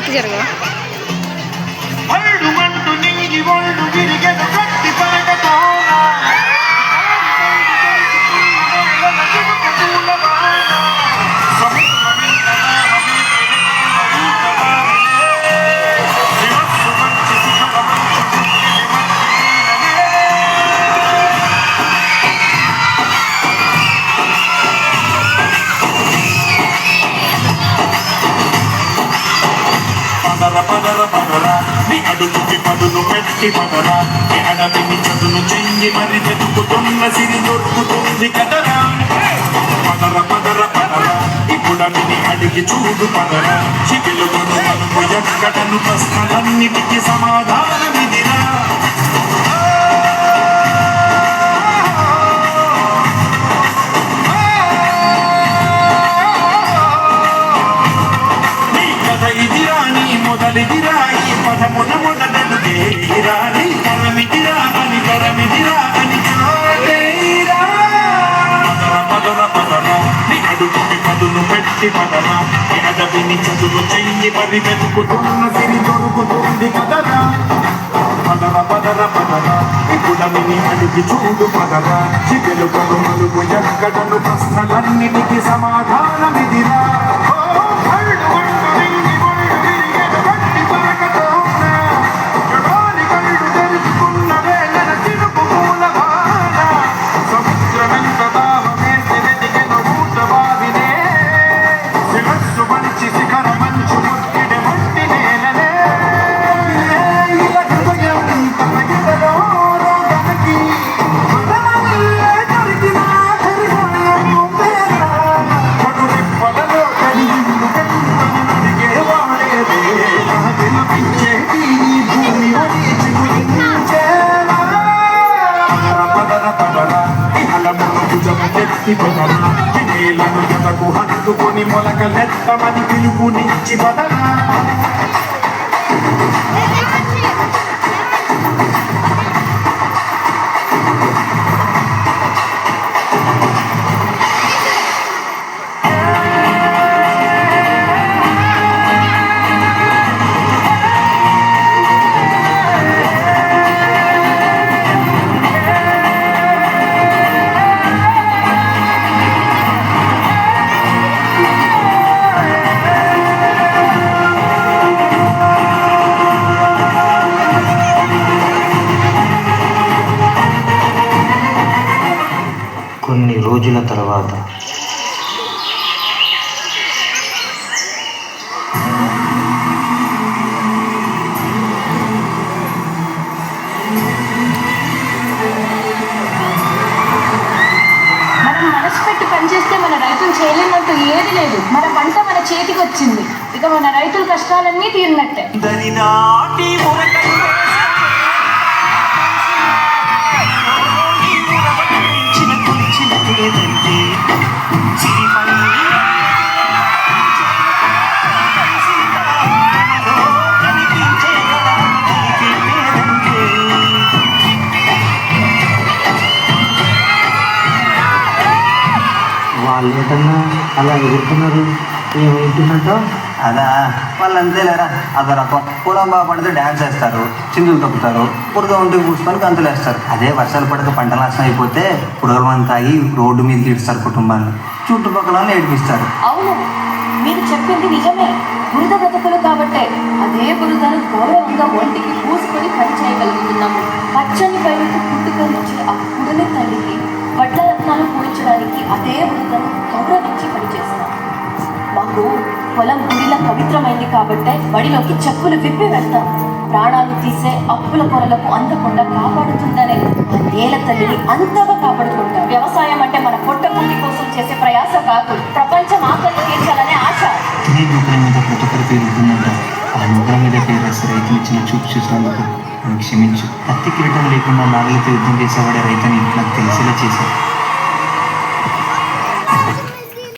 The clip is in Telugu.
వెనక్కి జరగవా? అడుగుకి పదును పెట్టి పదరా, అడవిని చదును చెయ్యి మరి వెతుకుతున్న సిరి దొరుకుతుంది కదరా. పదర పదర పదరా, ఇప్పుడవిని అడిగి చూడు పదరా. చిగులుగును మనుపు ఎక్కడను ప్రశ్నలన్నిటికీ సమాధానమిదిరా. నీ కథ ఇదిరా, నీ మొదలిదిరా, ఈ పదమున మొదలెడుదేరా. నీ తరమిదిరా అని తరమిదిరా అని చాలేరా. పదర పదర పదరా, నీ అడుగుకి పదును పెట్టి పదరా. అడవిని చదువు చెయ్యి మరి వెతుకుతున్న సిరి దొరుకుతుంది కదరా. పదర పదర పదరా, ఇప్పుడవిని అడిగి చూడు పదరా. చిగులు మలుపు ఎక్కడను ప్రశ్నలన్నిటికీ సమాధానమిదిరా. నేలను జతకు హత్తుకొని మొలకలెత్తమని పిలుపునిచ్చి బదరా. కొన్ని రోజుల తర్వాత మనం మనసు పెట్టి పనిచేస్తే మన రైతులు చేయలేనట్టు ఏది లేదు. మన పంట మన చేతికి వచ్చింది, ఇక మన రైతుల కష్టాలన్నీ తీరినట్టే. వాళ్ళు ఏంటన్నా అలా ఎగురుతున్నారు, ఏమైంటుందంట? అదా వాళ్ళు అంతేలేరా, అదొక పొలం బాగా పడితే డ్యాన్స్ వేస్తారు, చిందులు తొక్కుతారు, పురద ఒంటికి పూసుకొని గంతులు వేస్తారు. అదే వర్షాలు పడక పంట నాశనం అయిపోతే పుడవలమని తాగి రోడ్డు మీద తీడుస్తారు కుటుంబాన్ని, చుట్టుపక్కల ఏడిపిస్తారు. అవును, మీరు చెప్పింది నిజమే. బురద బ్రతుకులు కాబట్టే అదే బురదను గౌరవంగా ఒంటికి పూసుకొని పని చేయగలుగుతున్నాము. పచ్చని పైరుకు పుట్టుకనిచ్చి ఆ పుడని తల్లికి వడ్ల రత్నాలు పూడించడానికి అదే బురదను గౌరవించి పనిచేస్తున్నాం. మాకు పొలం గుడిలా పవిత్రమైంది కాబట్టే బడిలోకి చెప్పులు విప్పి వెళ్తాం. ప్రాణాలు తీసే అప్పుల పొరలకు అందకుండా కాపాడుతుందనే ఆ నేల తల్లిని అంతగా కాపాడుకుంటాం. వ్యవసాయం అంటే మన పొట్ట గుండి కోసం చేసే ప్రయాస కాదు, ప్రపంచం ఆకలి తీర్చాలనే ఆశ. నీ నూకల మీద ప్రతి ఒక్కరి పేరుంటుందంట. ఆ నూకల మీద పేరు రాసి రైతులు ఇచ్చిన చూపు చూసినందుకు నన్ను క్షమించు. కత్తి కిరీటం లేకుండా నాగలితో యుద్ధం చేసేవాడే రైతుని నాకు తెలిసేలా చేశాను.